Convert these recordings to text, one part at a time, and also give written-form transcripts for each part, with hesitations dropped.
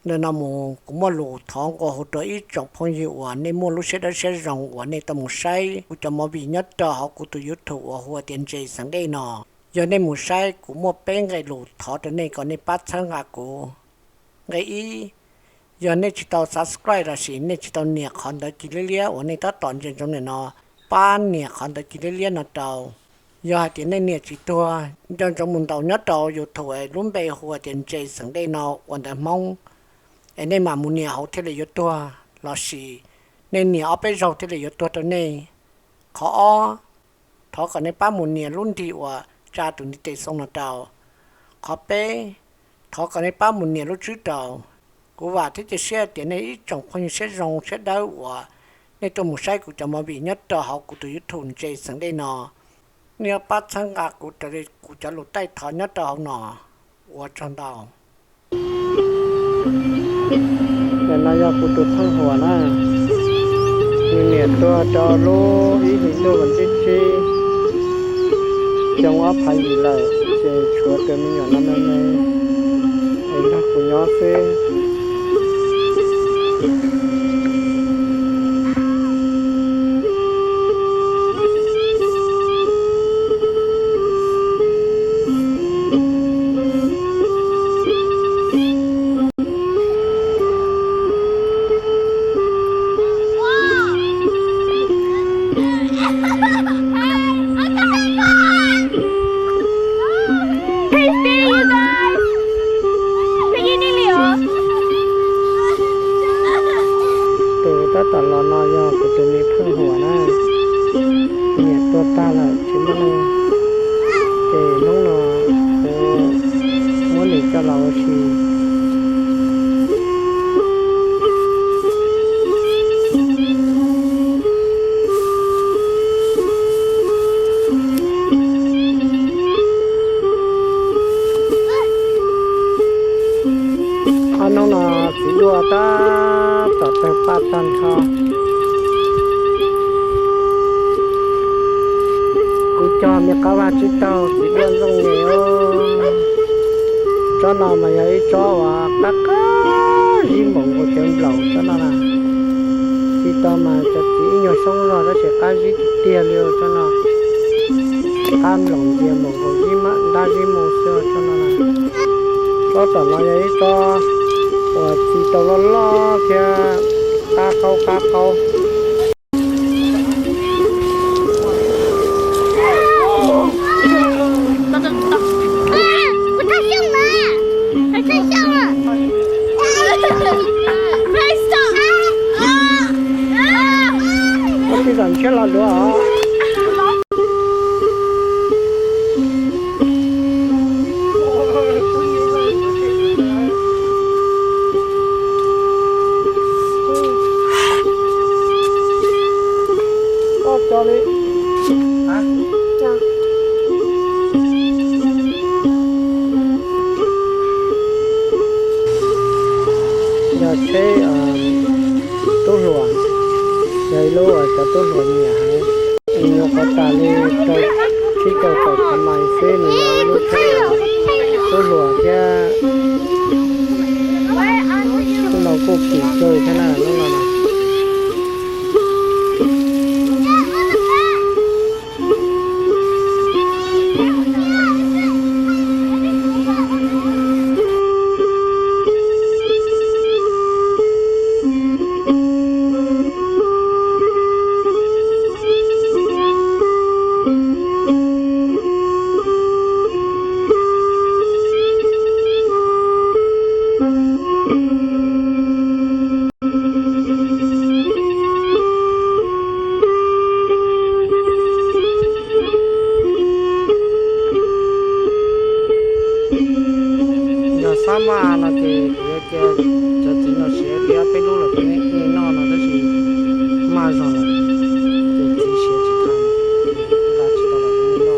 nên là cũng mua lúa thong có hỗ trợ ít trong phong hiệu và nên mua lúa sẽ rong và nên tầm một sai cũng cho mua bị nhất cho họ cũng từ YouTube và hoa tiền chế sáng đây nọ giờ nên một sai cũng mua bên cái lúa thọ cho nên còn nên bắt sang ngã của cái ý giờ nên chỉ tao subscribe là gì nên chỉ tao nhạc còn đó chỉ lấy và nên tao toàn trên trong này nó ban nhạc còn đó chỉ lấy nó tao giờ thì nên nhạc chỉ tua trong mình tao nhất tao YouTube luôn bây hoa tiền chế sáng đây nọ và đã mong anh em mà muốn nhà họ thế là yếu tố là gì nên nhà ở bên trong thế là yếu tố cho nên khó thọ còn nên ba muốn nhà luôn thì và cha tụi đi tây sông là tàu khó bé thọ còn nên ba muốn nhà lúc trước tàu của và thế thì xe tiền này ít trong phong sẽ rong sẽ đau và nên tôi một sai của cho mà bị nhất tàu họ của tụi thùng chơi sang đây nọ nếu bắt sang cả của tụi của cho lụt tay thọ nhất tàu nọ và trong tàu nên là do cụ tụt thăng hoa na nhưng nè tôi cho lô ý hình tôi vẫn thích chi trong áp hay gì lại chơi chúa tôi mình nhỏ năm nay anh đã của nhỏ phêตลอดนอยอกูตัวนี้เพิ่งหัวนะเนี่ยตัวตาละชิมันเลยเจน้องนอโอ้ม้วนหนีจะเราชีน้องนอสีดัวตาต่อไปป้าตันเขากูจอมีกว่าจิตเตาสีเดือนตรงนี้โอ้cho nó mà ấy cho và các cái gì mộng của tiếng lẩu cho nó là chỉ tao mà cho chỉ nhiều xong rồi nó sẽ cái gì tiền liều cho nó cam lồng tiền mộng của gì mà đa gì mộng xưa cho nó là cho tao nó ấy cho và chỉ tao lo kia cá câu cái dàn chết là nữa hả? Cho đi. Hả? Cho. Giờ chế tốt rồi. Đây lô ở cho tốt rồi nhỉ hả? Nhiều có ta lên cho khi cầu cầu thầm mày phê nữa lúc thế tốt rồi kia. Tôi nói cô chỉ chơi thế nào nó là sama là thì cái cho chị nó sẽ đi bên lúc là cái nó đó thì mà rồi thì chị sẽ chỉ thành là chỉ đó là cái nó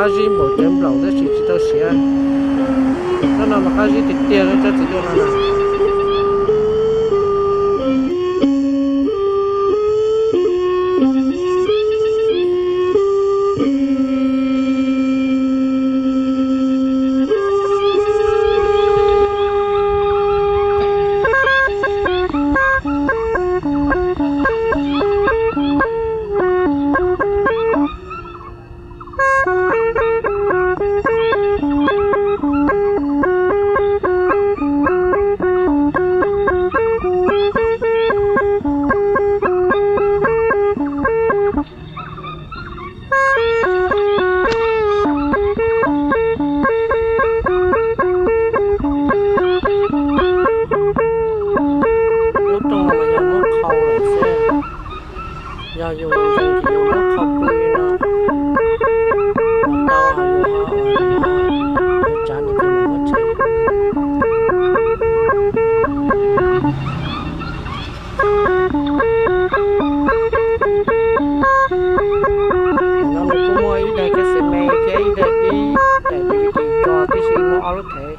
cái gì một chấm lòng đó chỉ tao xé nó là cái gì thì tiền nó chỉ cho nó là giờ dùng thì dùng nước không đi nó tao hay chán thì mà mất chơi nó cũng mua ý đây cái xe mê cái ý đây đi để đi cho cái xe mua áo thế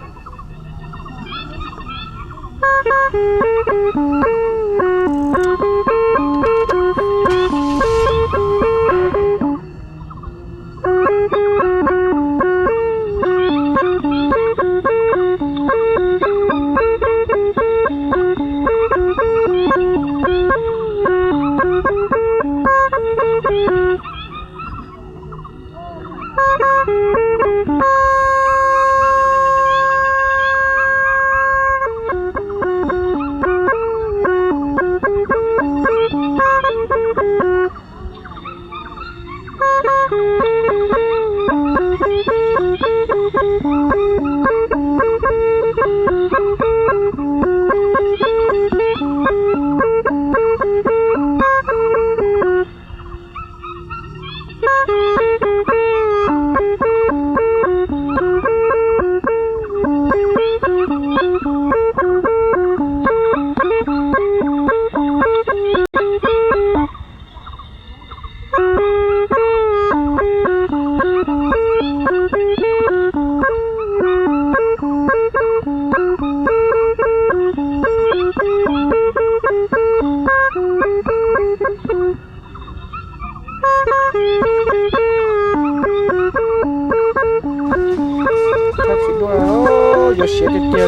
giờ sẽ đi tiêu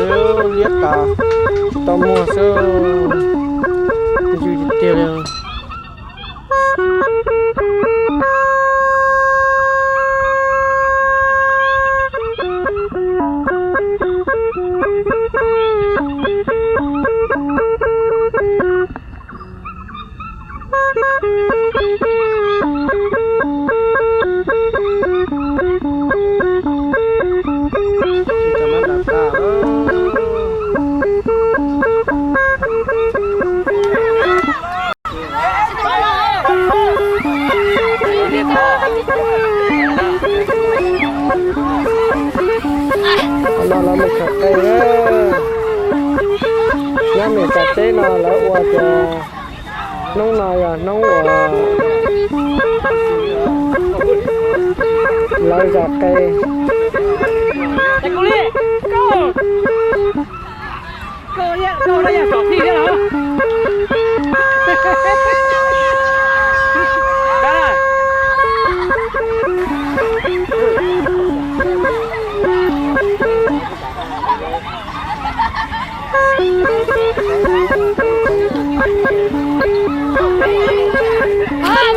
liệt cả tao mua sơ đi tiêu nó là một cái cây đó nhá mình chặt tế nó là uo cho nông này à nông lấy giọt cây câu đây là giọt gì đấy hả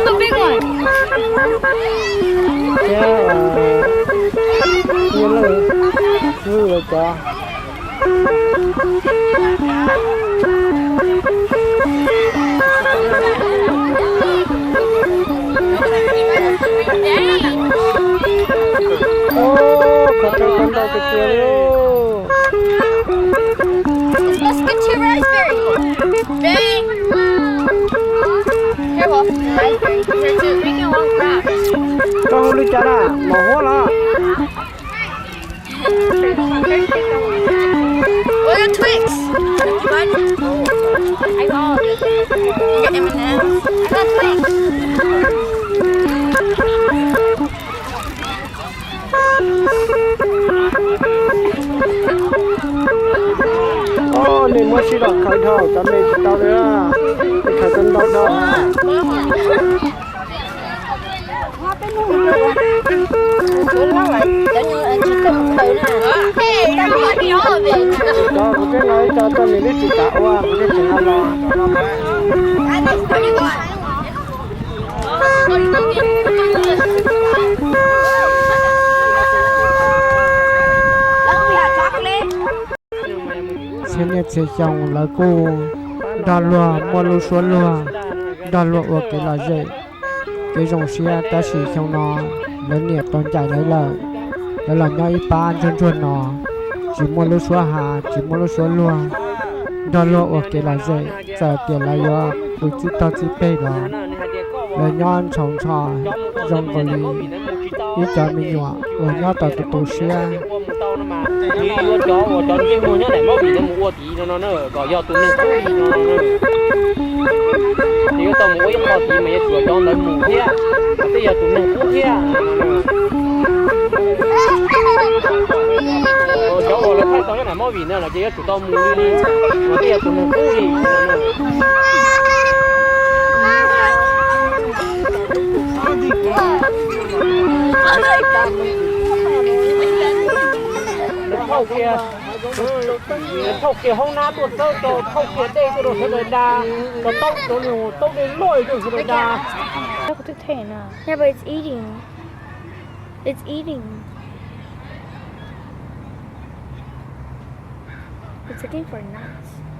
the big one. Như là cho có cái con đâu cái kia luôn. Let's get to raspberry. Bang. Here, Wolf. Raspberry. Here, too. Bring your one crab. Con đi chả là mà hóa là. What are Twix? What? I got M&M's. I got Twix. nên mua xí đọc khởi thảo cho mình tao nữa để khởi tân đọc đó Hey, that's what you all of it. đó có cái nói cho mình biết chỉ tạo qua cái chuyện ăn lo xin nhật sẽ chồng là cô đo lúa mua lúa xuống lúa đo lúa ở cái là gì cái dòng xe ta chỉ trong nó lớn nhiệt toàn chạy lấy lợi đó là nhau ít ba chân chuồn nó chỉ mua lúa xuống hà chỉ mua lúa xuống lúa đo lúa ở cái là gì giờ cái là do tụi chú tao chỉ bê đó lời nhon trồng trò dòng có lý ít cho mình nhỏ ở nhau tao tụi xe đi mua chó đi mua nhá để mua bị nó mua tí nó gọi do tụi mình đi nó thì tao mua ít họ tí mấy chuột cho nó mua kia bây giờ tụi mình mua kia cháu gọi là phải tao nhá mua bị nó là chỉ tụi tao mua đi mà bây giờ tụi mình mua đi thâu kia thâu kia hôm nay tôi thâu kia đây tôi đồ sợi đà tôi tông đến lôi tôi sợi đà Yeah, but it's eating. It's eating. It's looking for nuts.